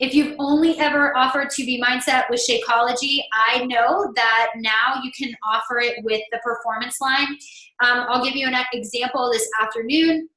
If you've only ever offered 2B Mindset with Shakeology, I know that now you can offer it with the performance line. I'll give you an example. This afternoon,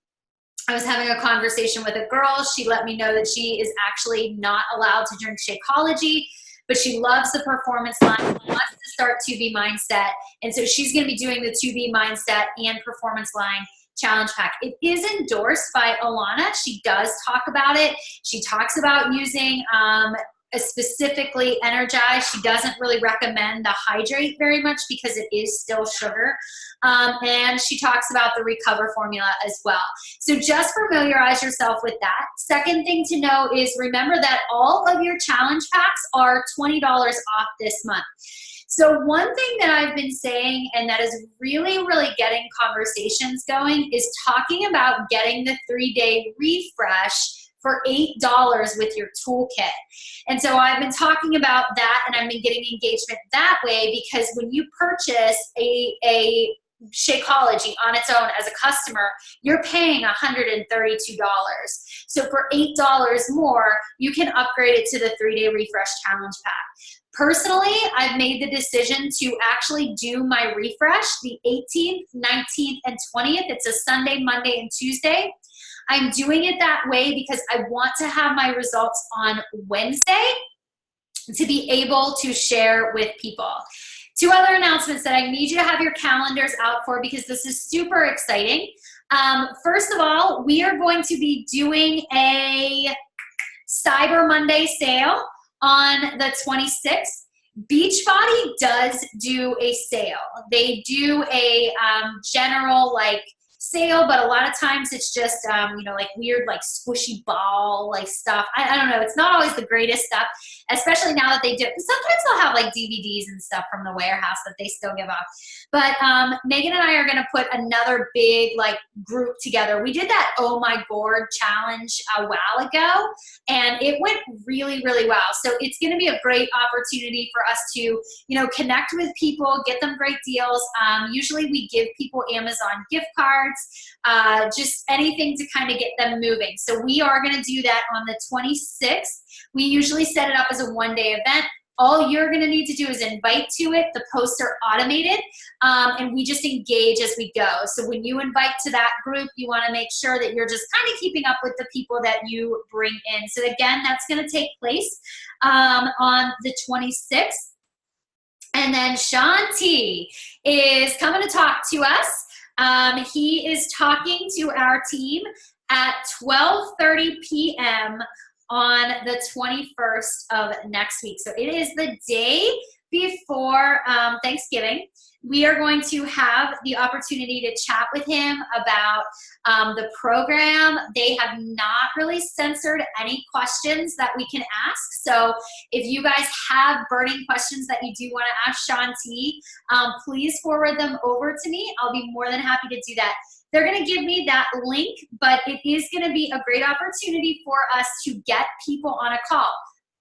I was having a conversation with a girl. She let me know that she is actually not allowed to drink Shakeology, but she loves the performance line, wants to start 2B Mindset. And so she's going to be doing the 2B Mindset and performance line challenge pack. It is endorsed by Alana. She does talk about it. She talks about using a specifically Energize. She doesn't really recommend the hydrate very much because it is still sugar. And she talks about the recover formula as well. So just familiarize yourself with that. Second thing to know is remember that all of your challenge packs are $20 off this month. So one thing that I've been saying and that is really, really getting conversations going is talking about getting the 3-day refresh for $8 with your toolkit. And so I've been talking about that and I've been getting engagement that way because when you purchase a Shakeology on its own as a customer, you're paying $132. So for $8 more, you can upgrade it to the 3-day refresh challenge pack. Personally, I've made the decision to actually do my refresh the 18th, 19th, and 20th. It's a Sunday, Monday, and Tuesday. I'm doing it that way because I want to have my results on Wednesday to be able to share with people. 2 other announcements that I need you to have your calendars out for because this is super exciting. First of all, we are going to be doing a Cyber Monday sale on the 26th. Beachbody does do a sale. They do a general like sale, but a lot of times it's just you know, like weird like squishy ball like stuff. I don't know, it's not always the greatest stuff, especially now that they do. Sometimes they'll have like DVDs and stuff from the warehouse that they still give up. But Megan and I are going to put another big like group together. We did that Oh My Gourd challenge a while ago and it went really, really well. So it's going to be a great opportunity for us to, you know, connect with people, get them great deals. Usually we give people Amazon gift cards, just anything to kind of get them moving. So we are going to do that on the 26th. We usually set it up as a 1-day event. All you're going to need to do is invite to it. The posts are automated, and we just engage as we go. So when you invite to that group, you want to make sure that you're just kind of keeping up with the people that you bring in. So again, that's going to take place on the 26th. And then Sean T is coming to talk to us. He is talking to our team at 12:30 p.m. on the 21st of next week. So it is the day before Thanksgiving. We are going to have the opportunity to chat with him about the program. They have not really censored any questions that we can ask. So if you guys have burning questions that you do want to ask Sean T, please forward them over to me. I'll be more than happy to do that. They're going to give me that link, but it is going to be a great opportunity for us to get people on a call.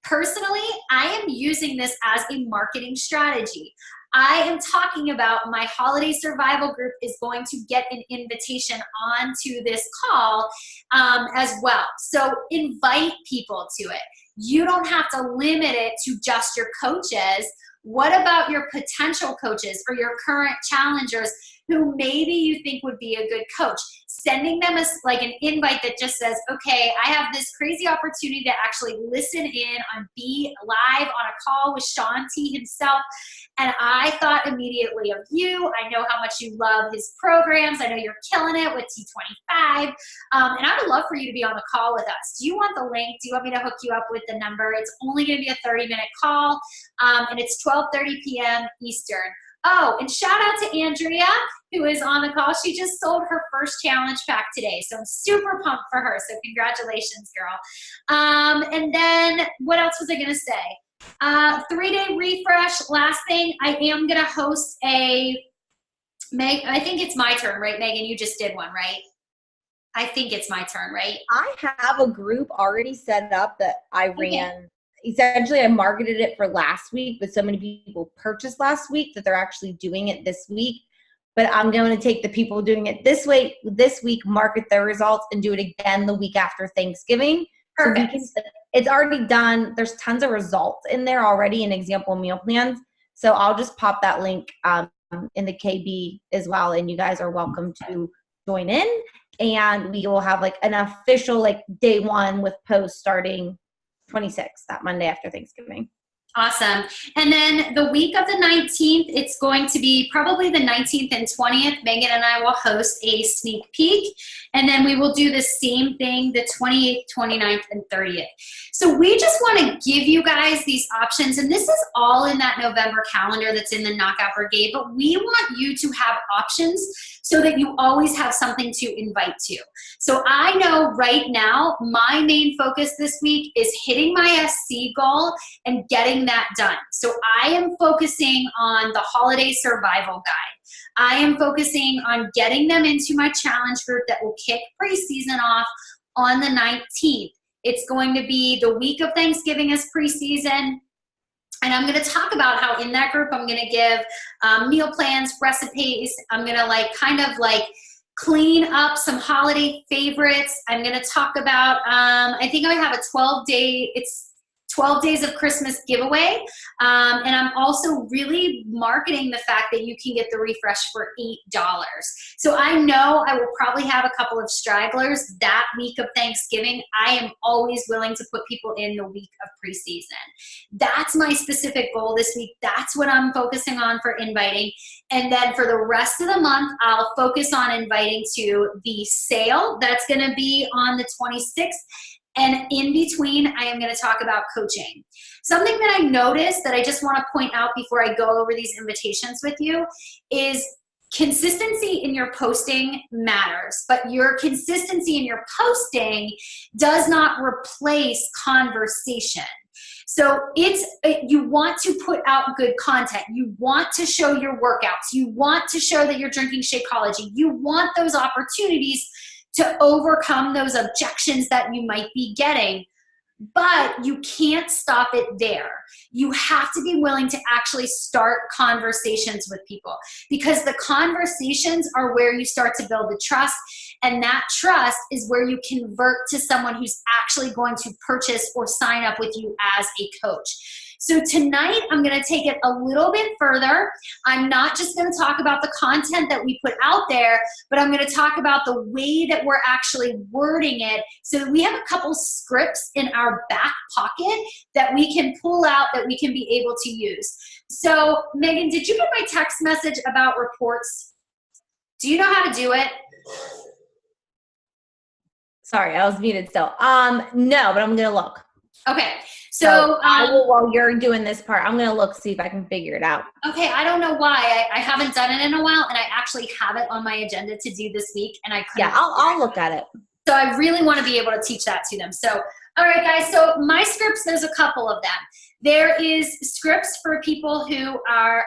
Personally, I am using this as a marketing strategy. I am talking about my holiday survival group is going to get an invitation onto this call as well. So invite people to it. You don't have to limit it to just your coaches. What about your potential coaches or your current challengers who maybe you think would be a good coach? Sending them like an invite that just says, okay, I have this crazy opportunity to actually listen in on be live on a call with Sean T himself. And I thought immediately of you. I know how much you love his programs. I know you're killing it with T25. And I would love for you to be on the call with us. Do you want the link? Do you want me to hook you up with the number? It's only going to be a 30-minute call, and it's 12:30 p.m. Eastern. Oh, and shout out to Andrea, who is on the call. She just sold her first challenge pack today, so I'm super pumped for her. So congratulations, girl. And then what else was I going to say? 3-day refresh. Last thing, I am going to host I think it's my turn, right, Megan? You just did one, right? I think it's my turn, right? I have a group already set up that I ran. Essentially, I marketed it for last week, but so many people purchased last week that they're actually doing it this week. But I'm going to take the people doing it this week, market their results, and do it again the week after Thanksgiving. Perfect. So it's already done. There's tons of results in there already in example meal plans. So I'll just pop that link in the KB as well. And you guys are welcome to join in. And we will have like an official like day one with posts starting 26th, that Monday after Thanksgiving. Awesome. And then the week of the 19th, it's going to be probably the 19th and 20th. Megan and I will host a sneak peek. And then we will do the same thing the 28th, 29th, and 30th. So we just want to give you guys these options. And this is all in that November calendar that's in the Knockout Brigade. But we want you to have options so that you always have something to invite to. So I know right now, my main focus this week is hitting my SC goal and getting that done. So I am focusing on the holiday survival guide. I am focusing on getting them into my challenge group that will kick preseason off on the 19th. It's going to be the week of Thanksgiving as preseason. And I'm going to talk about how in that group, I'm going to give meal plans, recipes. I'm going to kind of clean up some holiday favorites. I'm going to talk about, I think I have a 12-day, it's 12 days of Christmas giveaway. And I'm also really marketing the fact that you can get the refresh for $8. So I know I will probably have a couple of stragglers that week of Thanksgiving. I am always willing to put people in the week of preseason. That's my specific goal this week. That's what I'm focusing on for inviting. And then for the rest of the month, I'll focus on inviting to the sale. That's going to be on the 26th. And in between, I am going to talk about coaching. Something that I noticed that I just want to point out before I go over these invitations with you is consistency in your posting matters, but your consistency in your posting does not replace conversation. So you want to put out good content. You want to show your workouts. You want to show that you're drinking Shakeology. You want those opportunities to overcome those objections that you might be getting. But you can't stop it there. You have to be willing to actually start conversations with people, because the conversations are where you start to build the trust, and that trust is where you convert to someone who's actually going to purchase or sign up with you as a coach. So tonight, I'm going to take it a little bit further. I'm not just going to talk about the content that we put out there, but I'm going to talk about the way that we're actually wording it, so that we have a couple scripts in our back pocket that we can pull out, that we can be able to use. So Megan, did you get my text message about reports? Do you know how to do it? Sorry, I was muted still. No, but I'm going to look. Okay. So I will, while you're doing this part, I'm going to look, see if I can figure it out. Okay. I don't know why. I haven't done it in a while, and I actually have it on my agenda to do this week, and I couldn't. Yeah, I'll look at it. So I really want to be able to teach that to them. So, all right, guys. So my scripts, there's a couple of them. There is scripts for people who are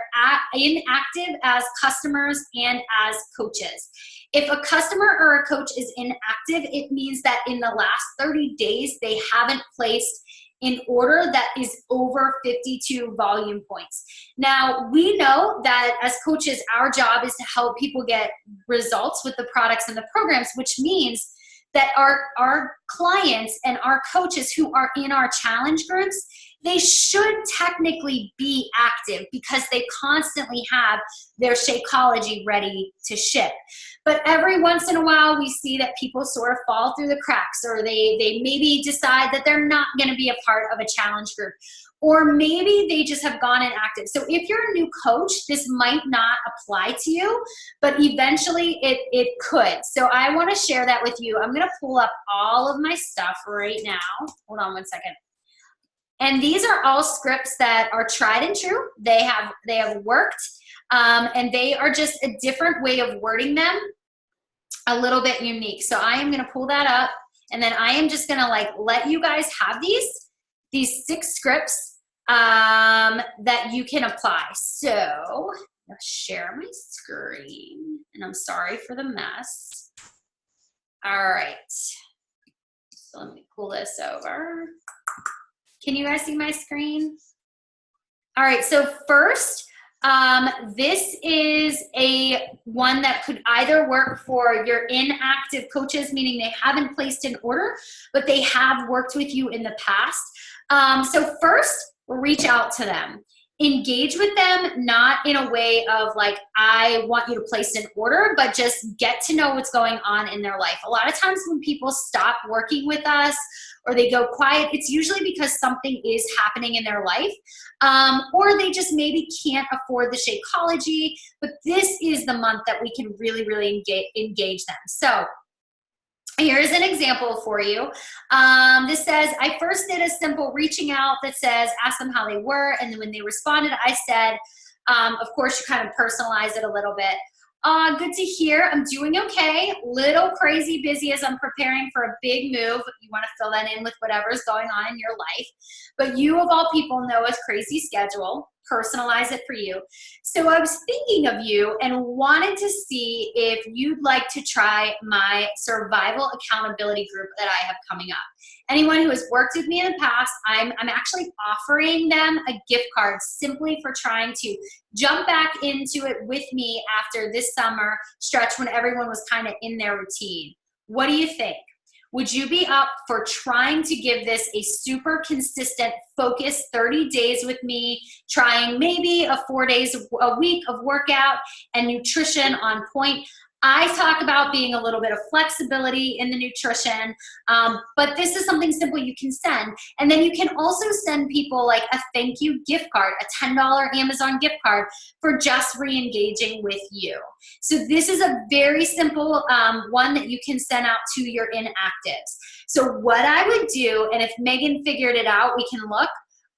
inactive as customers and as coaches. If a customer or a coach is inactive, it means that in the last 30 days, they haven't placed in order that is over 52 volume points. Now, we know that as coaches, our job is to help people get results with the products and the programs, which means that our clients and our coaches who are in our challenge groups, they should technically be active, because they constantly have their Shakeology ready to ship. But every once in a while, we see that people sort of fall through the cracks, or they maybe decide that they're not going to be a part of a challenge group, or maybe they just have gone inactive. So if you're a new coach, this might not apply to you, but eventually it could. So I want to share that with you. I'm going to pull up all of my stuff right now. Hold on one second. And these are all scripts that are tried and true. They have worked, and they are just a different way of wording them, a little bit unique. So I am going to pull that up, and then I am just going to let you guys have these 6 scripts that you can apply. So let's share my screen, and I'm sorry for the mess. All right. So let me pull this over. Can you guys see my screen? All right, so first, This is a one that could either work for your inactive coaches, meaning they haven't placed an order, but they have worked with you in the past. So first, reach out to them. Engage with them, not in a way of like, I want you to place an order, but just get to know what's going on in their life. A lot of times when people stop working with us or they go quiet, it's usually because something is happening in their life, or they just maybe can't afford the Shakeology, but this is the month that we can really, really engage them. So here's an example for you. This says, I first did a simple reaching out that says, ask them how they were. And then when they responded, I said, of course, you kind of personalize it a little bit. Good to hear. I'm doing okay. Little crazy busy as I'm preparing for a big move. You want to fill that in with whatever's going on in your life. But you, of all people, know a crazy schedule. Personalize it for you. So I was thinking of you and wanted to see if you'd like to try my survival accountability group that I have coming up. Anyone who has worked with me in the past, I'm actually offering them a gift card simply for trying to jump back into it with me after this summer stretch when everyone was kind of in their routine. What do you think? Would you be up for trying to give this a super consistent, focused 30 days with me, trying maybe 4 days a week of workout and nutrition on point? I talk about being a little bit of flexibility in the nutrition, but this is something simple you can send. And then you can also send people like a thank you gift card, a $10 Amazon gift card for just re-engaging with you. So this is a very simple one that you can send out to your inactives. So what I would do, and if Megan figured it out, we can look,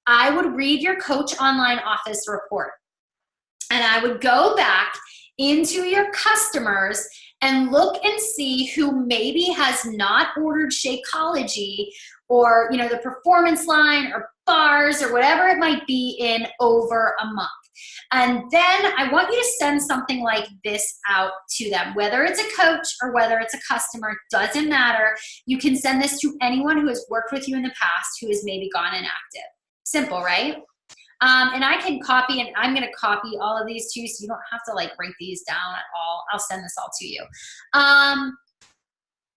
I would read your Coach Online Office report. And I would go back into your customers and look and see who maybe has not ordered Shakeology or, you know, the performance line or bars or whatever it might be in over a month. And then I want you to send something like this out to them, whether it's a coach or whether it's a customer, doesn't matter. You can send this to anyone who has worked with you in the past who has maybe gone inactive. Simple, right? And I can copy, and I'm going to copy all of these too, so you don't have to like write these down at all. I'll send this all to you.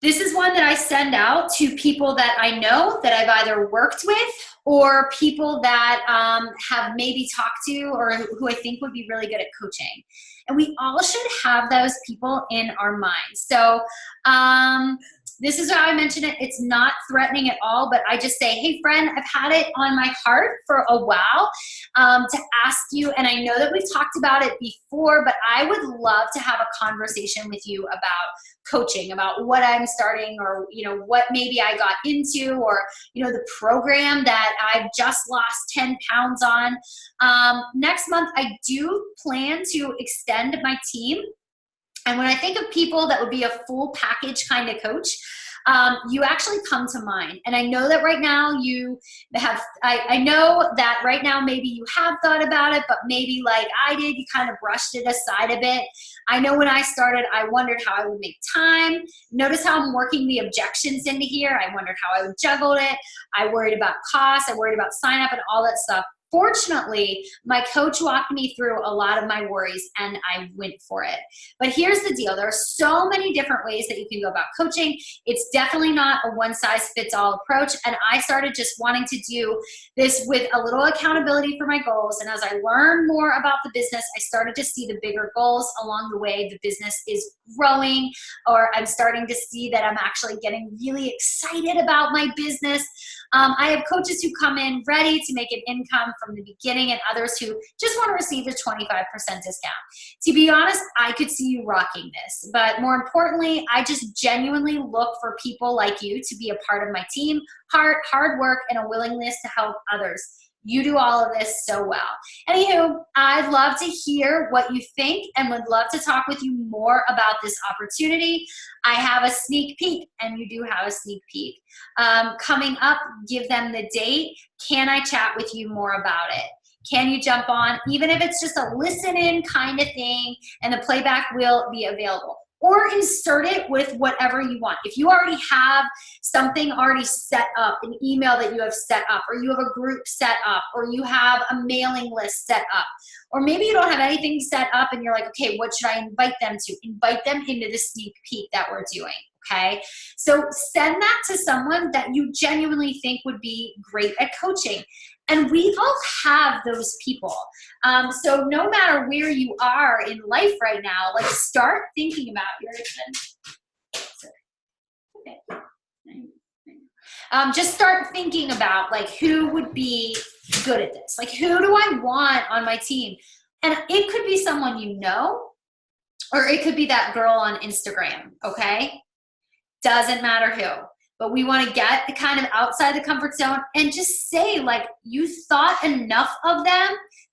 This is one that I send out to people that I know that I've either worked with or people that have maybe talked to or who I think would be really good at coaching. And we all should have those people in our minds. So this is how I mention it. It's not threatening at all, but I just say, hey friend, I've had it on my heart for a while to ask you, and I know that we've talked about it before, but I would love to have a conversation with you about coaching, about what I'm starting, or, you know, what maybe I got into, or, you know, the program that I've just lost 10 pounds on. Next month, I do plan to extend my team. And when I think of people that would be a full package kind of coach, you actually come to mind. And I know that right now you have, I know that right now maybe you have thought about it, but maybe like I did, you kind of brushed it aside a bit. I know when I started, I wondered how I would make time. Notice how I'm working the objections into here. I wondered how I would juggle it. I worried about costs. I worried about sign up and all that stuff. Fortunately, my coach walked me through a lot of my worries and I went for it. But here's the deal. There are so many different ways that you can go about coaching. It's definitely not a one-size-fits-all approach. And I started just wanting to do this with a little accountability for my goals. And as I learned more about the business, I started to see the bigger goals along the way. The business is growing, or I'm starting to see that I'm actually getting really excited about my business. I have coaches who come in ready to make an income from the beginning and others who just want to receive a 25% discount. To be honest, I could see you rocking this. But more importantly, I just genuinely look for people like you to be a part of my team, hard work, and a willingness to help others. You do all of this so well. Anywho, I'd love to hear what you think and would love to talk with you more about this opportunity. I have a sneak peek, and you do have a sneak peek. Coming up, give them the date. Can I chat with you more about it? Can you jump on, even if it's just a listen in kind of thing, and the playback will be available? or insert it with whatever you want. If you already have something already set up, an email that you have set up, or you have a group set up, or you have a mailing list set up, or maybe you don't have anything set up and you're like, okay, what should I invite them to? Invite them into the sneak peek that we're doing. Okay, so send that to someone that you genuinely think would be great at coaching. And we all have those people. So no matter where you are in life right now, like start thinking about just start thinking about like who would be good at this? Like who do I want on my team? And it could be someone you know, or it could be that girl on Instagram, okay? Doesn't matter who, but we want to get the kind of outside the comfort zone and just say like you thought enough of them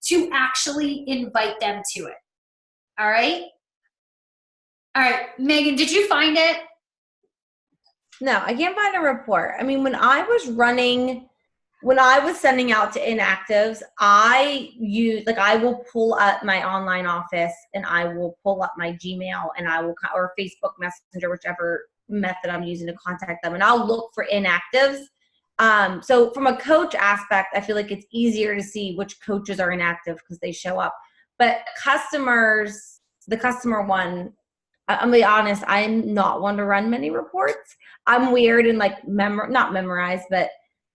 to actually invite them to it. All right. All right, Megan, did you find it? No, I can't find a report. I mean, when I was sending out to inactives, I will pull up my online office and I will pull up my Gmail and or Facebook Messenger, whichever method I'm using to contact them, and I'll look for inactives. So from a coach aspect, I feel like it's easier to see which coaches are inactive because they show up. But the customer one, I'm gonna be honest, I'm not one to run many reports. I'm weird and like not memorize, but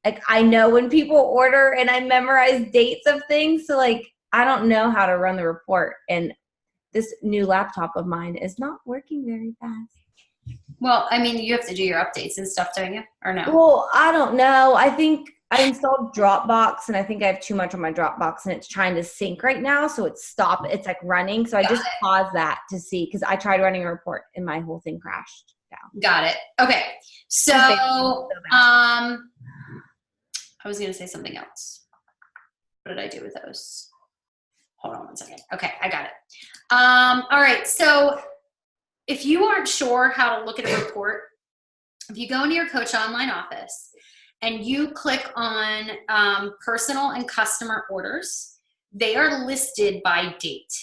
like I know when people order and I memorize dates of things. So like I don't know how to run the report, and this new laptop of mine is not working very fast. Well, I mean, you have to do your updates and stuff, don't you? Or no? Well, I don't know. I think I installed Dropbox, and I think I have too much on my Dropbox, and it's trying to sync right now, so it's stopped. It's like running, so I just paused that to see because I tried running a report and my whole thing crashed down. Got it. Okay, so I was going to say something else. What did I do with those? Hold on one second. Okay, I got it. All right, so if you aren't sure how to look at a report, if you go into your Coach Online office and you click on personal and customer orders, they are listed by date.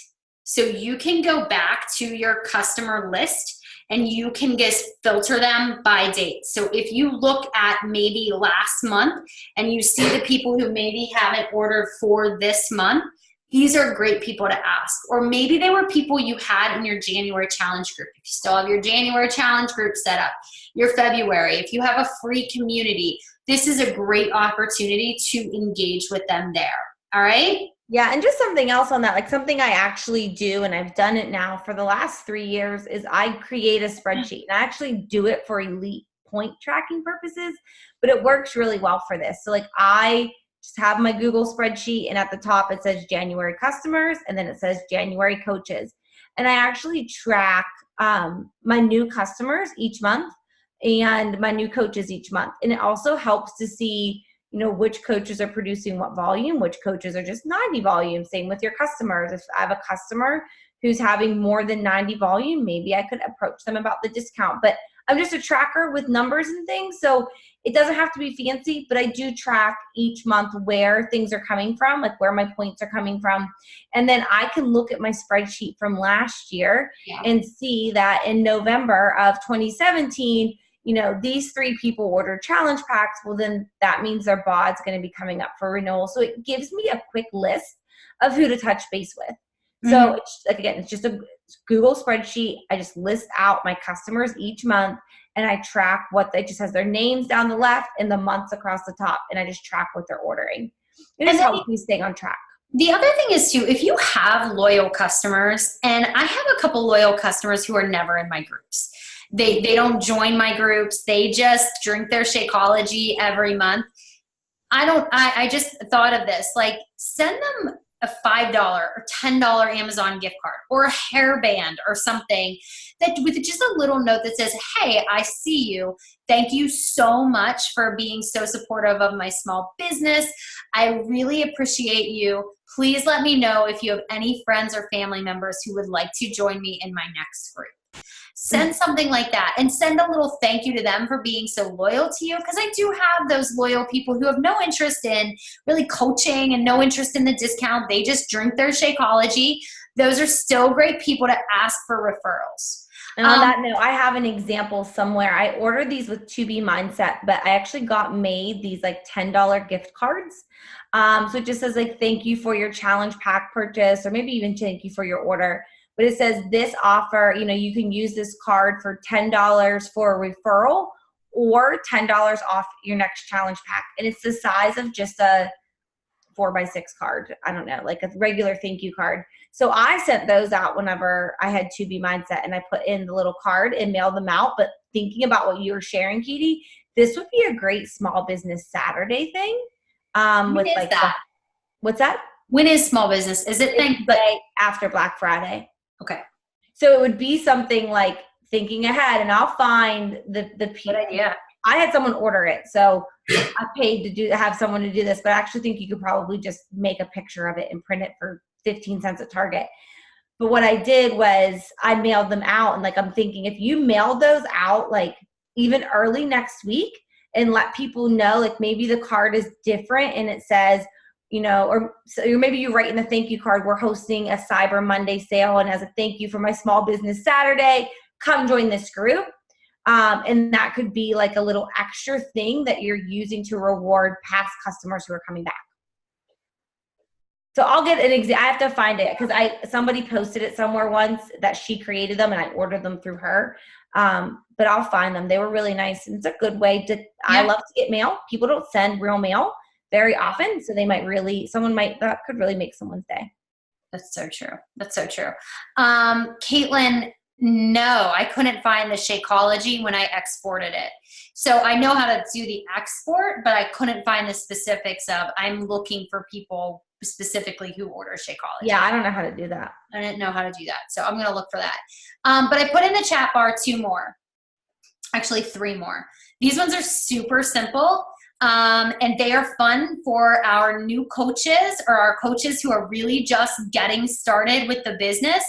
So you can go back to your customer list and you can just filter them by date. So if you look at maybe last month and you see the people who maybe haven't ordered for this month, these are great people to ask. Or maybe they were people you had in your January challenge group. If you still have your January challenge group set up, your February, if you have a free community, this is a great opportunity to engage with them there. All right? Yeah, and just something else on that, like something I actually do, and I've done it now for the last 3 years, is I create a spreadsheet. And I actually do it for elite point tracking purposes, but it works really well for this. So like I just have my Google spreadsheet, and at the top it says January customers, and then it says January coaches. And I actually track my new customers each month and my new coaches each month. And it also helps to see, you know, which coaches are producing what volume, which coaches are just 90 volume. Same with your customers. If I have a customer who's having more than 90 volume, maybe I could approach them about the discount. But I'm just a tracker with numbers and things. So it doesn't have to be fancy, but I do track each month where things are coming from, like where my points are coming from. And then I can look at my spreadsheet from last year and see that in November of 2017, you know, these 3 people ordered challenge packs. Well, then that means their BOD's going to be coming up for renewal. So it gives me a quick list of who to touch base with. So it's, like, again, it's just a Google spreadsheet. I just list out my customers each month, and I track it just has their names down the left and the months across the top, and I just track what they're ordering. It just helps me stay on track. The other thing is too, if you have loyal customers, and I have a couple loyal customers who are never in my groups. They don't join my groups. They just drink their Shakeology every month. I just thought of this, like send them a $5 or $10 Amazon gift card or a hairband or something that with just a little note that says, hey, I see you. Thank you so much for being so supportive of my small business. I really appreciate you. Please let me know if you have any friends or family members who would like to join me in my next group. Send something like that and send a little thank you to them for being so loyal to you, because I do have those loyal people who have no interest in really coaching and no interest in the discount. They just drink their Shakeology. Those are still great people to ask for referrals. And on that note, I have an example somewhere. I ordered these with To Be Mindset, but I actually got made these like $10 gift cards. So it just says like, thank you for your challenge pack purchase, or maybe even thank you for your order. But it says this offer, you know, you can use this card for $10 for a referral or $10 off your next challenge pack. And it's the size of just a 4x6 card. I don't know, like a regular thank you card. So I sent those out whenever I had To Be Mindset, and I put in the little card and mailed them out. But thinking about what you were sharing, Katie, this would be a great small business Saturday thing. When With is like, that? what's that? When is small business? Is it It's the day after Black Friday. Okay. So it would be something like thinking ahead, and I'll find the people. Good idea. I had someone order it, so I paid to have someone to do this, but I actually think you could probably just make a picture of it and print it for 15 cents at Target. But what I did was I mailed them out, and like I'm thinking if you mailed those out like even early next week and let people know, like maybe the card is different and it says, you know, or maybe you write in the thank you card, we're hosting a Cyber Monday sale, and as a thank you for my small business Saturday, come join this group. And that could be like a little extra thing that you're using to reward past customers who are coming back. So I'll get an example. I have to find it because somebody posted it somewhere once that she created them and I ordered them through her. But I'll find them. They were really nice. And it's a good way to, I love to get mail. People don't send real mail very often. So that could really make someone's day. That's so true. That's so true. Caitlin, no, I couldn't find the Shakeology when I exported it. So I know how to do the export, but I couldn't find the specifics of, I'm looking for people specifically who order Shakeology. Yeah, I don't know how to do that. I didn't know how to do that. So I'm going to look for that. But I put in the chat bar 2 more, actually 3 more. These ones are super simple. And they are fun for our new coaches or our coaches who are really just getting started with the business.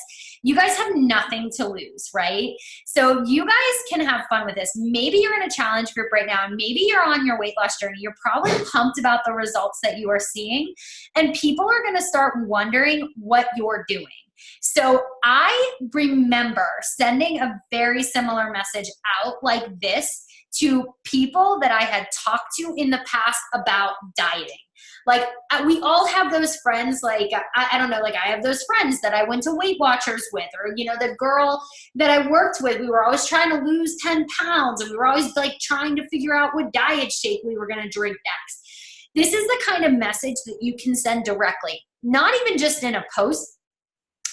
You guys have nothing to lose, right? So you guys can have fun with this. Maybe you're in a challenge group right now, and maybe you're on your weight loss journey. You're probably pumped about the results that you are seeing, and people are going to start wondering what you're doing. So I remember sending a very similar message out like this to people that I had talked to in the past about dieting. Like we all have those friends, like, I don't know, like I have those friends that I went to Weight Watchers with, or, you know, the girl that I worked with, we were always trying to lose 10 pounds and we were always like trying to figure out what diet shake we were going to drink next. This is the kind of message that you can send directly, not even just in a post,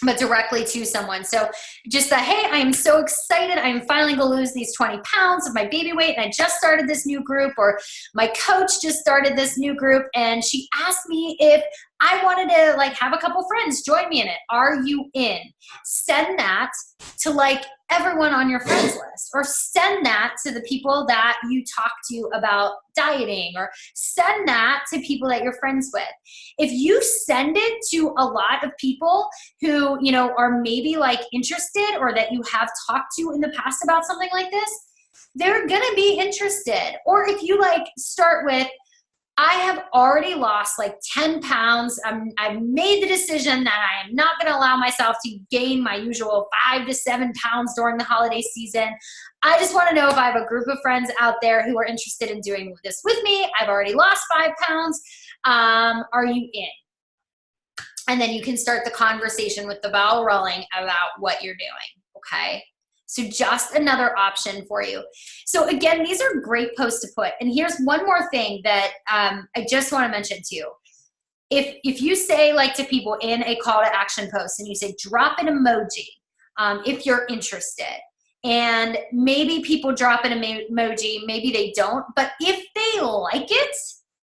but directly to someone. So just that, hey, I am so excited. I'm finally going to lose these 20 pounds of my baby weight. And I just started this new group, or my coach just started this new group. And she asked me if I wanted to like have a couple friends join me in it. Are you in? Send that to like everyone on your friends list, or send that to the people that you talk to about dieting, or send that to people that you're friends with. If you send it to a lot of people who, you know, are maybe like interested, or that you have talked to in the past about something like this, they're going to be interested. Or if you like start with, I have already lost like 10 pounds. I've made the decision that I am not going to allow myself to gain my usual 5 to 7 pounds during the holiday season. I just want to know if I have a group of friends out there who are interested in doing this with me. I've already lost 5 pounds. Are you in? And then you can start the conversation with the ball rolling about what you're doing. Okay. So just another option for you. So again, these are great posts to put. And here's one more thing that I just want to mention to you. If you say like to people in a call to action post and you say, drop an emoji if you're interested. And maybe people drop an emoji, maybe they don't. But if they like it,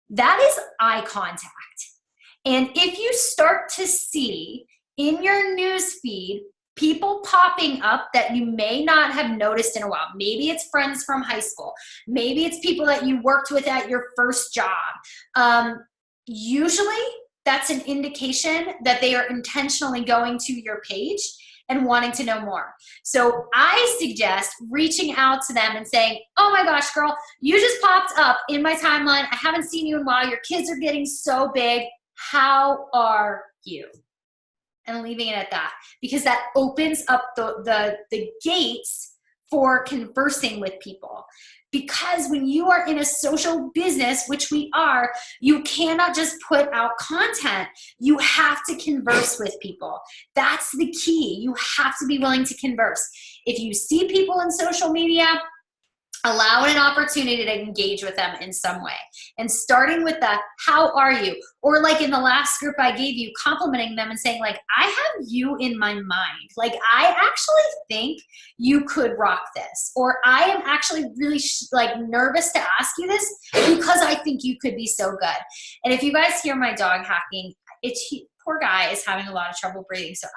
that is eye contact. And if you start to see in your news feed people popping up that you may not have noticed in a while. Maybe it's friends from high school. Maybe it's people that you worked with at your first job. Usually that's an indication that they are intentionally going to your page and wanting to know more. So I suggest reaching out to them and saying, oh my gosh, girl, you just popped up in my timeline. I haven't seen you in a while. Your kids are getting so big. How are you? and leaving it at that, because that opens up the gates for conversing with people. Because when you are in a social business, which we are, you cannot just put out content. You have to converse with people. That's the key. You have to be willing to converse. If you see people in social media, allow an opportunity to engage with them in some way. And starting with the, how are you? Or like in the last group I gave you, complimenting them and saying like, I have you in my mind. Like, I actually think you could rock this. Or I am actually really like nervous to ask you this because I think you could be so good. And if you guys hear my dog hacking, poor guy is having a lot of trouble breathing. So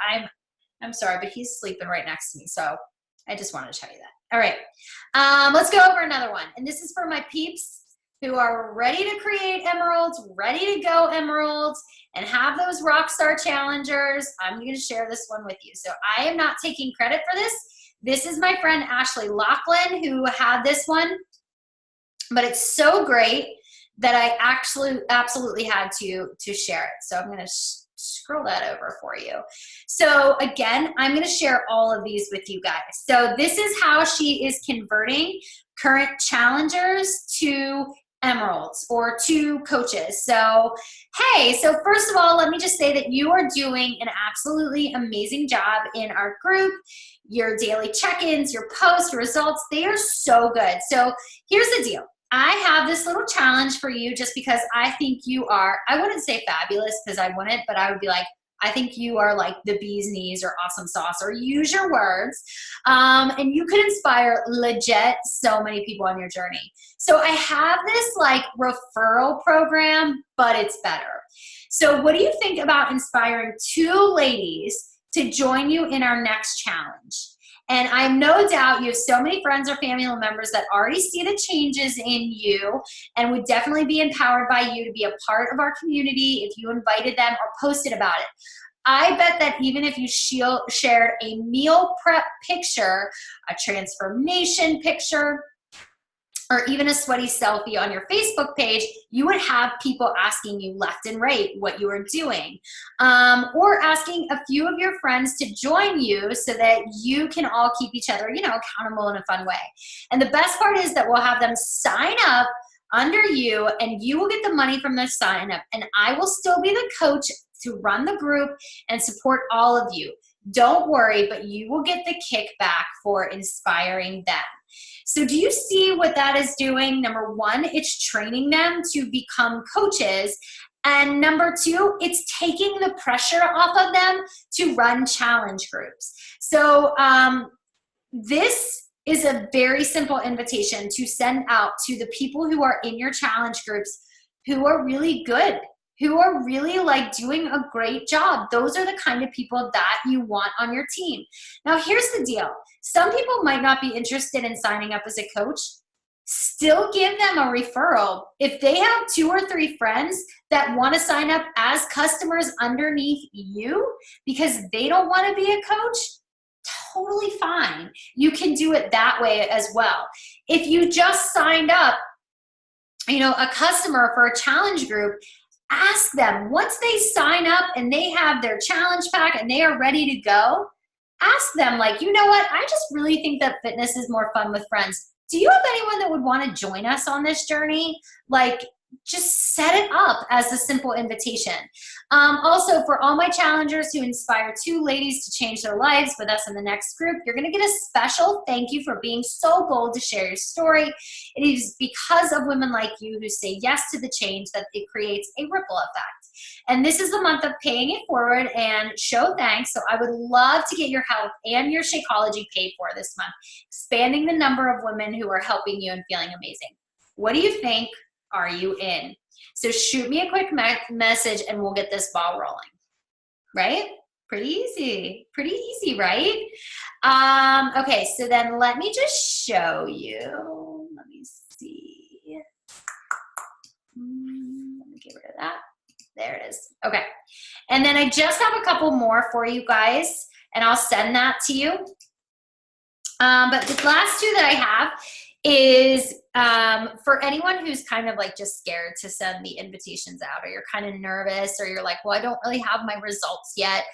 I'm sorry, but he's sleeping right next to me. So I just wanted to tell you that. All right, let's go over another one. And this is for my peeps who are ready to create emeralds, ready to go emeralds, and have those rock star challengers. I'm going to share this one with you. So I am not taking credit for this. This is my friend Ashley Lachlan who had this one, but it's so great that I actually absolutely had to share it. So I'm going to scroll that over for you. So again, I'm going to share all of these with you guys. So this is how she is converting current challengers to emeralds or to coaches. So, hey, so first of all, let me just say that you are doing an absolutely amazing job in our group. Your daily check-ins, your posts, your results, they are so good. So here's the deal. I have this little challenge for you just because I think you are, I wouldn't say fabulous because I wouldn't, but I would be like, I think you are like the bee's knees or awesome sauce, or use your words. And you could inspire legit so many people on your journey. So I have this like referral program, but it's better. So what do you think about inspiring 2 ladies to join you in our next challenge? And I have no doubt you have so many friends or family members that already see the changes in you and would definitely be empowered by you to be a part of our community if you invited them or posted about it. I bet that even if you shared a meal prep picture, a transformation picture, or even a sweaty selfie on your Facebook page, you would have people asking you left and right what you are doing, or asking a few of your friends to join you so that you can all keep each other, accountable in a fun way. And the best part is that we'll have them sign up under you, and you will get the money from their sign up, and I will still be the coach to run the group and support all of you. Don't worry, but you will get the kickback for inspiring them. So do you see what that is doing? Number 1, it's training them to become coaches. And number 2, it's taking the pressure off of them to run challenge groups. So this is a very simple invitation to send out to the people who are in your challenge groups who are really good, who are really like doing a great job. Those are the kind of people that you want on your team. Now, here's the deal. Some people might not be interested in signing up as a coach. Still give them a referral. If they have 2 or 3 friends that want to sign up as customers underneath you because they don't want to be a coach, totally fine. You can do it that way as well. If you just signed up, a customer for a challenge group, ask them, once they sign up and they have their challenge pack and they are ready to go, ask them like, you know what, I just really think that fitness is more fun with friends. Do you have anyone that would want to join us on this journey? Like, just set it up as a simple invitation. Also, for all my challengers who inspire 2 ladies to change their lives with us in the next group, you're going to get a special thank you for being so bold to share your story. It is because of women like you who say yes to the change that it creates a ripple effect. And this is the month of paying it forward and show thanks. So I would love to get your help and your Shakeology paid for this month, expanding the number of women who are helping you and feeling amazing. What do you think? Are you in? So shoot me a quick message and we'll get this ball rolling. Right? Pretty easy, right? Okay, so then let me just show you. Let me see. Let me get rid of that. There it is. Okay. And then I just have a couple more for you guys, and I'll send that to you. But the last 2 that I have is for anyone who's kind of like just scared to send the invitations out, or you're kind of nervous, or you're like, well, I don't really have my results yet.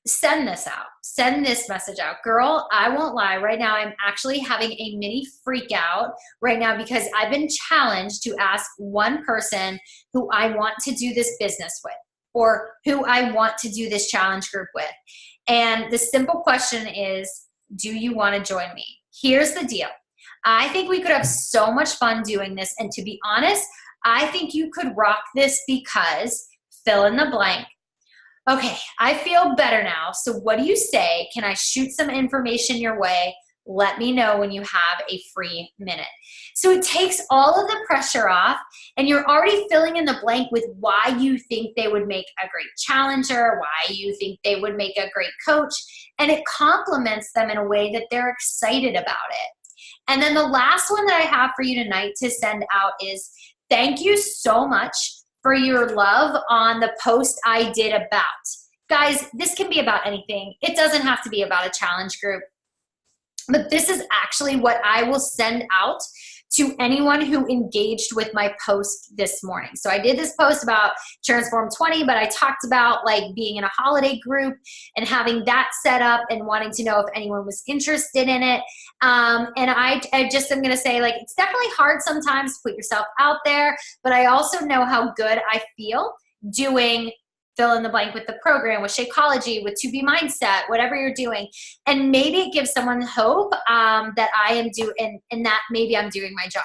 Send this out. Send this message out. Girl, I won't lie. Right now, I'm actually having a mini freak out right now because I've been challenged to ask one person who I want to do this business with, or who I want to do this challenge group with. And the simple question is, do you want to join me? Here's the deal. I think we could have so much fun doing this. And to be honest, I think you could rock this because fill in the blank. Okay, I feel better now. So what do you say? Can I shoot some information your way? Let me know when you have a free minute. So it takes all of the pressure off, and you're already filling in the blank with why you think they would make a great challenger, why you think they would make a great coach, and it compliments them in a way that they're excited about it. And then the last one that I have for you tonight to send out is, thank you so much for your love on the post I did about. Guys, this can be about anything. It doesn't have to be about a challenge group. But this is actually what I will send out to anyone who engaged with my post this morning. So I did this post about Transform 20, but I talked about like being in a holiday group and having that set up and wanting to know if anyone was interested in it. And I just am going to say, like, it's definitely hard sometimes to put yourself out there, but I also know how good I feel doing fill in the blank with the program, with Shakeology, with To Be Mindset, whatever you're doing. And maybe it gives someone hope that I am doing, and that maybe I'm doing my job.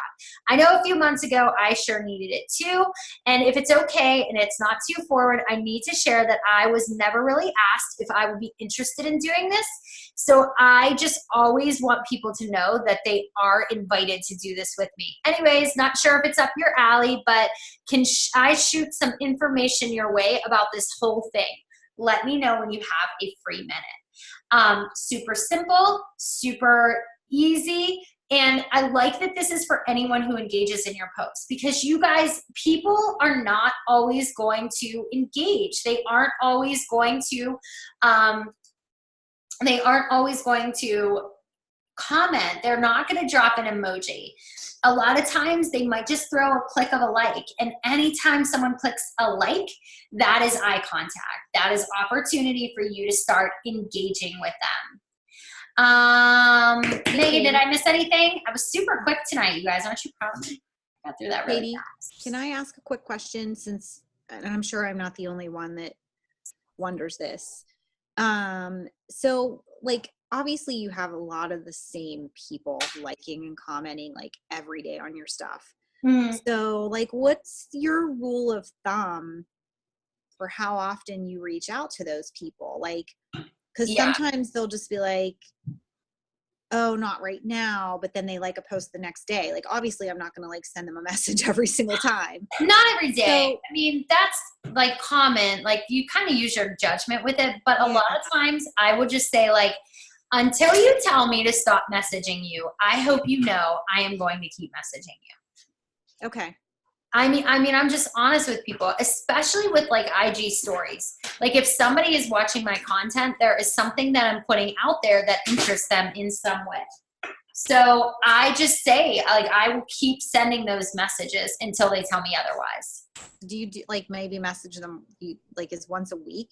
I know a few months ago, I sure needed it too. And if it's okay and it's not too forward, I need to share that I was never really asked if I would be interested in doing this. So I just always want people to know that they are invited to do this with me. Anyways, not sure if it's up your alley, but can I shoot some information your way about this whole thing? Let me know when you have a free minute. Super simple, super easy. And I like that this is for anyone who engages in your posts, because you guys, people are not always going to engage. They aren't always going to comment. They're not going to drop an emoji. A lot of times they might just throw a click of a like. And anytime someone clicks a like, that is eye contact. That is opportunity for you to start engaging with them. Megan, did I miss anything? I was super quick tonight, you guys. Aren't you proud of me? I got through that really fast. Can I ask a quick question, since, and I'm sure I'm not the only one that wonders this. So like, obviously you have a lot of the same people liking and commenting like every day on your stuff. So like, what's your rule of thumb for how often you reach out to those people? Like, because sometimes they'll just be like, oh, not right now, but then they like a post the next day. Like, obviously I'm not going to like send them a message every single time. Not every day. So, I mean, that's like common. Like, you kind of use your judgment with it, but a lot of times I would just say, like, until you tell me to stop messaging you, I hope you know I am going to keep messaging you. Okay. I mean, I'm just honest with people, especially with like IG stories. Like, if somebody is watching my content, there is something that I'm putting out there that interests them in some way. So I just say, like, I will keep sending those messages until they tell me otherwise. Do you like maybe message them like is once a week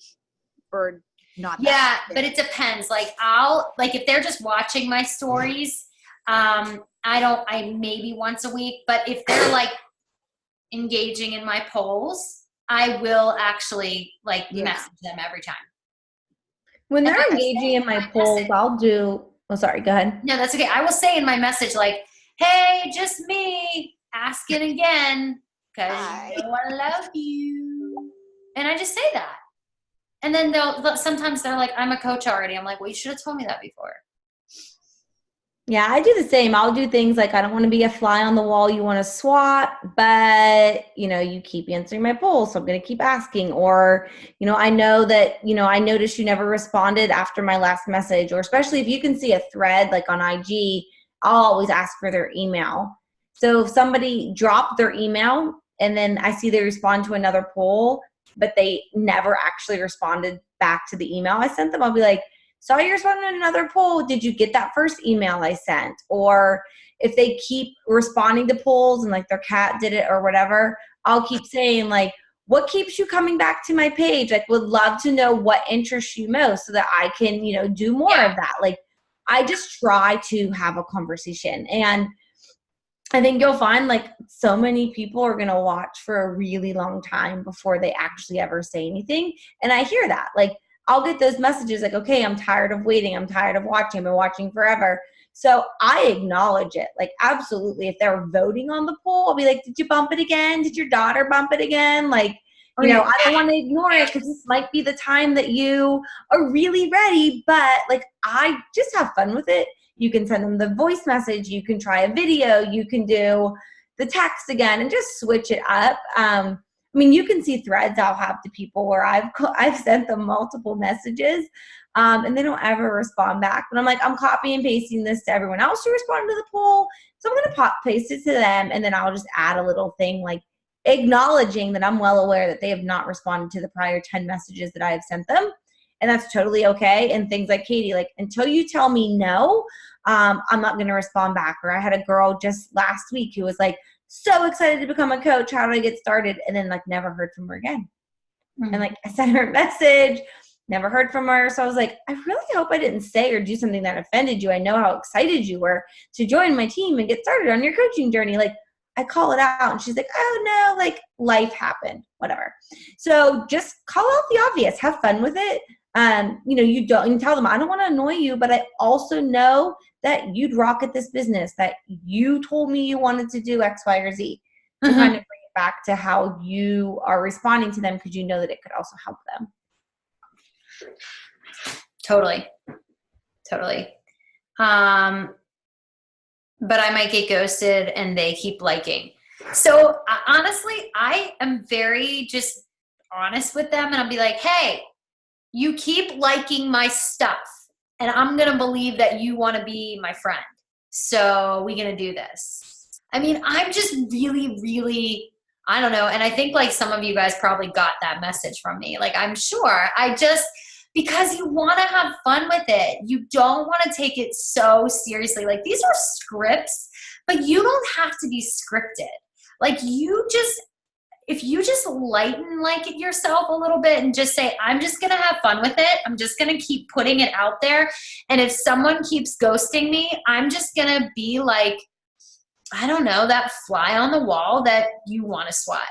or not? Yeah, but it depends. Like, if they're just watching my stories, I maybe once a week, but if they're like engaging in my polls, I will actually like message them every time. When they're engaging in my polls, I'll do, oh, sorry, go ahead. No, that's okay. I will say in my message, like, hey, just me asking again, because you know I love you. And I just say that. And then sometimes they're like, I'm a coach already. I'm like, well, you should have told me that before. Yeah, I do the same. I'll do things like, I don't want to be a fly on the wall you want to swat, but, you know, you keep answering my polls, so I'm going to keep asking. Or, you know, I know that, you know, I noticed you never responded after my last message. Or especially if you can see a thread like on IG, I'll always ask for their email. So if somebody dropped their email and then I see they respond to another poll, but they never actually responded back to the email I sent them, I'll be like, saw you responded to another poll. Did you get that first email I sent? Or if they keep responding to polls and like their cat did it or whatever, I'll keep saying like, what keeps you coming back to my page? Like, would love to know what interests you most so that I can, you know, do more of that. Like, I just try to have a conversation. And I think you'll find like so many people are going to watch for a really long time before they actually ever say anything. And I hear that. Like, I'll get those messages like, okay, I'm tired of waiting. I'm tired of watching. I've been watching forever. So I acknowledge it. Like, absolutely. If they're voting on the poll, I'll be like, did you bump it again? Did your daughter bump it again? Like, you know, I don't want to ignore it because this might be the time that you are really ready. But like, I just have fun with it. You can send them the voice message. You can try a video. You can do the text again and just switch it up. I mean, you can see threads I'll have to people where I've sent them multiple messages and they don't ever respond back. But I'm like, I'm copy and pasting this to everyone else to respond to the poll. So I'm going to paste it to them. And then I'll just add a little thing like acknowledging that I'm well aware that they have not responded to the prior 10 messages that I have sent them. And that's totally okay. And things like Katie, like until you tell me no, I'm not going to respond back. Or I had a girl just last week who was like, so excited to become a coach. How do I get started? And then like never heard from her again. Mm-hmm. And like I sent her a message, never heard from her. So I was like, I really hope I didn't say or do something that offended you. I know how excited you were to join my team and get started on your coaching journey. Like I call it out and she's like, oh no, like life happened, whatever. So just call out the obvious, have fun with it. You know, you tell them, I don't want to annoy you, but I also know that you'd rock at this business, that you told me you wanted to do X, Y, or Z. To kind of bring it back to how you are responding to them because you know that it could also help them. Totally. But I might get ghosted and they keep liking. So honestly, I am very just honest with them and I'll be like, hey, you keep liking my stuff and I'm going to believe that you want to be my friend. So we're going to do this. I mean, I'm just really, really, I don't know. And I think like some of you guys probably got that message from me. Like, I'm sure because you want to have fun with it. You don't want to take it so seriously. Like these are scripts, but you don't have to be scripted. Like if you just lighten like it yourself a little bit and just say, I'm just going to have fun with it. I'm just going to keep putting it out there. And if someone keeps ghosting me, I'm just going to be like, I don't know, that fly on the wall that you want to swat.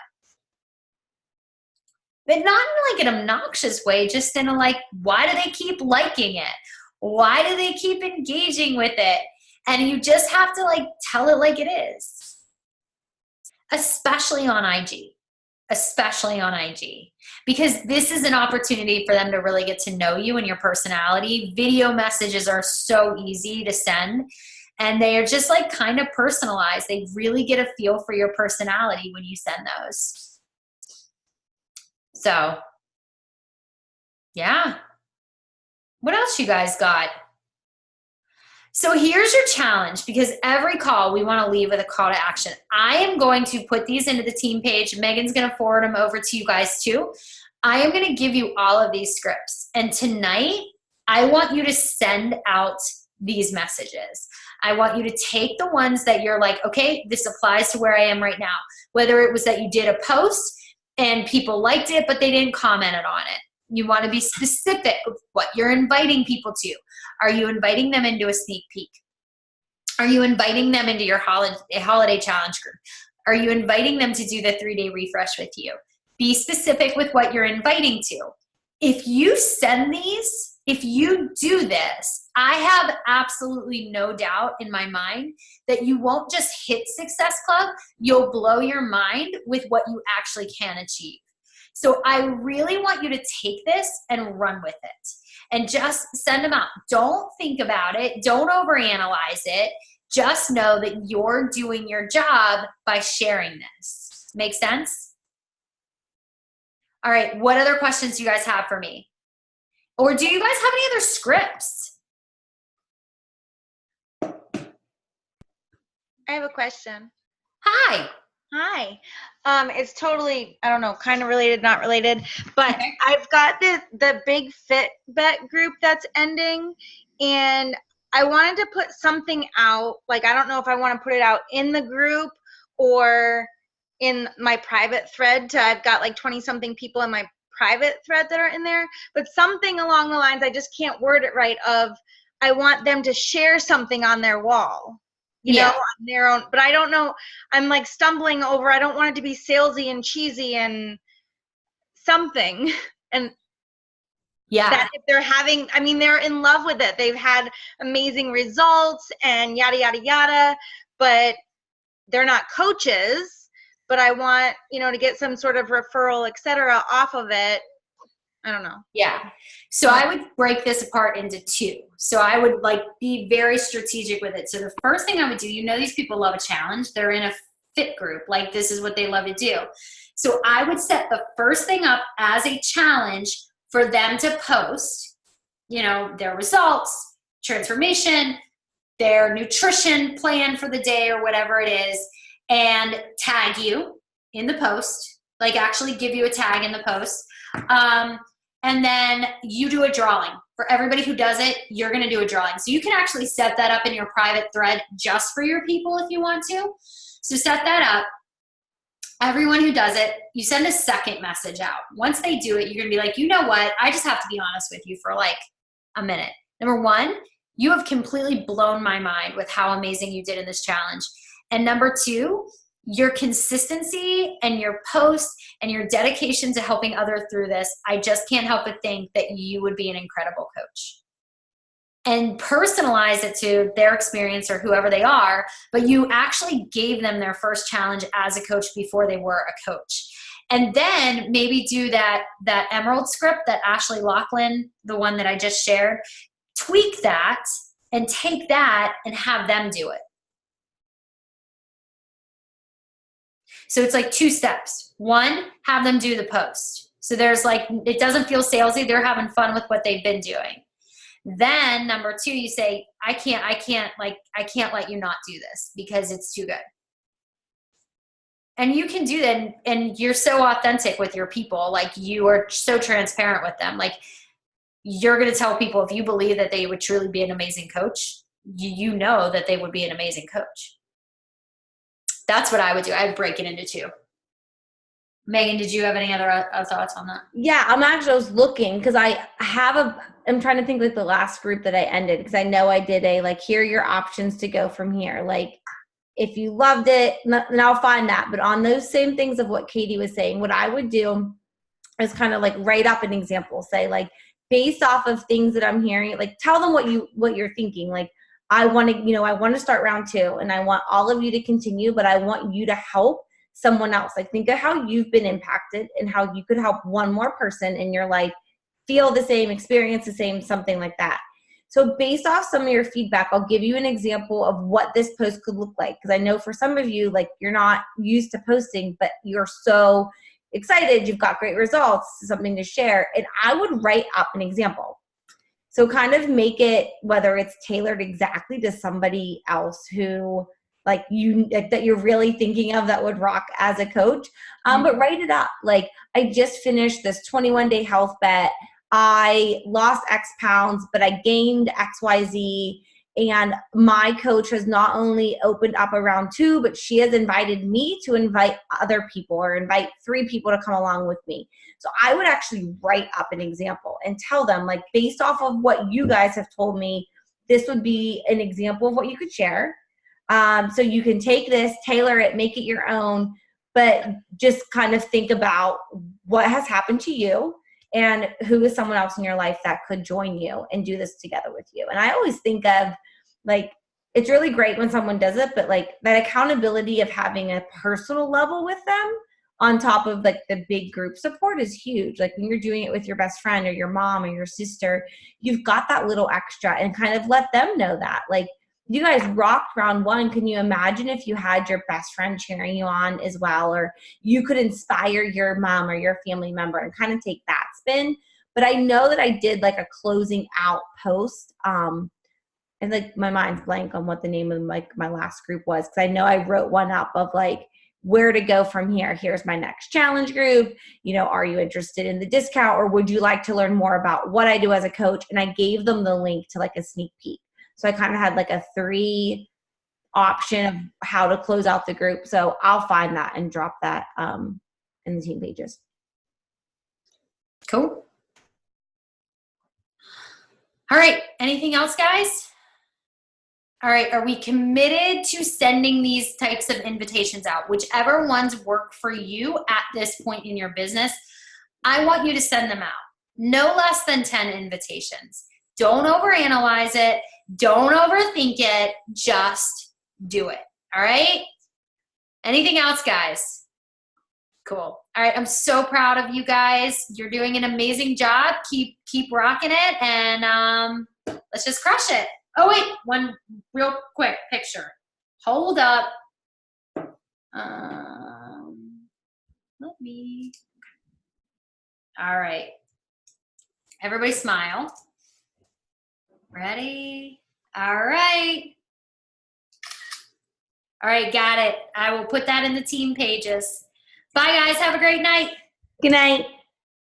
But not in like an obnoxious way, just in a like, why do they keep liking it? Why do they keep engaging with it? And you just have to like tell it like it is. Especially on IG. Because this is an opportunity for them to really get to know you and your personality. Video messages are so easy to send and they are just like kind of personalized. They really get a feel for your personality when you send those. So, yeah. What else you guys got? So here's your challenge, because every call we want to leave with a call to action. I am going to put these into the team page. Megan's going to forward them over to you guys too. I am going to give you all of these scripts. And tonight, I want you to send out these messages. I want you to take the ones that you're like, okay, this applies to where I am right now. Whether it was that you did a post and people liked it, but they didn't comment on it. You want to be specific with what you're inviting people to. Are you inviting them into a sneak peek? Are you inviting them into your holiday challenge group? Are you inviting them to do the 3-day refresh with you? Be specific with what you're inviting to. If you send these, if you do this, I have absolutely no doubt in my mind that you won't just hit Success Club, you'll blow your mind with what you actually can achieve. So I really want you to take this and run with it and just send them out. Don't think about it. Don't overanalyze it. Just know that you're doing your job by sharing this. Make sense? All right. What other questions do you guys have for me? Or do you guys have any other scripts? I have a question. Hi. Hi. It's totally, I don't know, kind of related, not related, but Okay. I've got the big fit bet group that's ending, and I wanted to put something out. Like, I don't know if I want to put it out in the group or in my private thread. I've got like 20 something people in my private thread that are in there, but something along the lines, I just can't word it right, of I want them to share something on their wall, Yeah. on their own. But I don't know. I'm like stumbling over. I don't want it to be salesy and cheesy and something. And Yeah. that if they're having, I mean, they're in love with it. They've had amazing results and yada, yada, yada, but they're not coaches. But I want, to get some sort of referral, et cetera, off of it. I don't know. Yeah. So I would break this apart into two. So I would like be very strategic with it. So the first thing I would do, these people love a challenge. They're in a fit group. Like this is what they love to do. So I would set the first thing up as a challenge for them to post, their results, transformation, their nutrition plan for the day or whatever it is, and tag you in the post, like actually give you a tag in the post. And then you do a drawing. For everybody who does it, you're going to do a drawing. So you can actually set that up in your private thread just for your people if you want to. So set that up. Everyone who does it, you send a second message out. Once they do it, you're going to be like, you know what? I just have to be honest with you for like a minute. Number one, you have completely blown my mind with how amazing you did in this challenge. And number two, your consistency and your posts and your dedication to helping others through this, I just can't help but think that you would be an incredible coach. And personalize it to their experience or whoever they are, but you actually gave them their first challenge as a coach before they were a coach. And then maybe do that Emerald script that Ashley Laughlin, the one that I just shared, tweak that and take that and have them do it. So it's like two steps. One, have them do the post. So there's like, it doesn't feel salesy. They're having fun with what they've been doing. Then number two, you say, I can't let you not do this because it's too good. And you can do that. And you're so authentic with your people. Like you are so transparent with them. Like you're going to tell people if you believe that they would truly be an amazing coach, you know that they would be an amazing coach. That's what I would do. I'd break it into two. Megan, did you have any other thoughts on that? Yeah, I was looking because I'm trying to think like the last group that I ended, because I know I did a like, here are your options to go from here. Like if you loved it, then I'll find that. But on those same things of what Katie was saying, what I would do is kind of like write up an example, say like based off of things that I'm hearing, like tell them what you're thinking. Like I want to start round 2 and I want all of you to continue, but I want you to help someone else. Like think of how you've been impacted and how you could help one more person in your life feel the same, experience the same, something like that. So based off some of your feedback, I'll give you an example of what this post could look like. Because I know for some of you, like you're not used to posting, but you're so excited, you've got great results, something to share. And I would write up an example. So kind of make it, whether it's tailored exactly to somebody else who like that you're really thinking of that would rock as a coach. But write it up. Like I just finished this 21-day health bet. I lost X pounds, but I gained XYZ. And my coach has not only opened up a round 2, but she has invited me to invite other people or invite 3 people to come along with me. So I would actually write up an example and tell them, like, based off of what you guys have told me, this would be an example of what you could share. So you can take this, tailor it, make it your own, but just kind of think about what has happened to you and who is someone else in your life that could join you and do this together with you. And I always think of, like, it's really great when someone does it, but like that accountability of having a personal level with them on top of like the big group support is huge. Like when you're doing it with your best friend or your mom or your sister, you've got that little extra, and kind of let them know that, like, you guys rocked round 1. Can you imagine if you had your best friend cheering you on as well? Or you could inspire your mom or your family member and kind of take that spin. But I know that I did like a closing out post. And like my mind's blank on what the name of like my last group was, because I know I wrote one up of like where to go from here. Here's my next challenge group. You know, are you interested in the discount, or would you like to learn more about what I do as a coach? And I gave them the link to like a sneak peek. So I kind of had like a 3 option of how to close out the group. So I'll find that and drop that in the team pages. Cool. All right. Anything else, guys? All right. Are we committed to sending these types of invitations out? Whichever ones work for you at this point in your business, I want you to send them out. No less than 10 invitations. Don't overanalyze it. Don't overthink it. Just do it. All right? Anything else, guys? Cool. All right. I'm so proud of you guys. You're doing an amazing job. Keep rocking it, and let's just crush it. Oh, wait. One real quick picture. Hold up. Let me. All right. Everybody smile. Ready? All right. All right, got it. I will put that in the team pages. Bye, guys. Have a great night. Good night.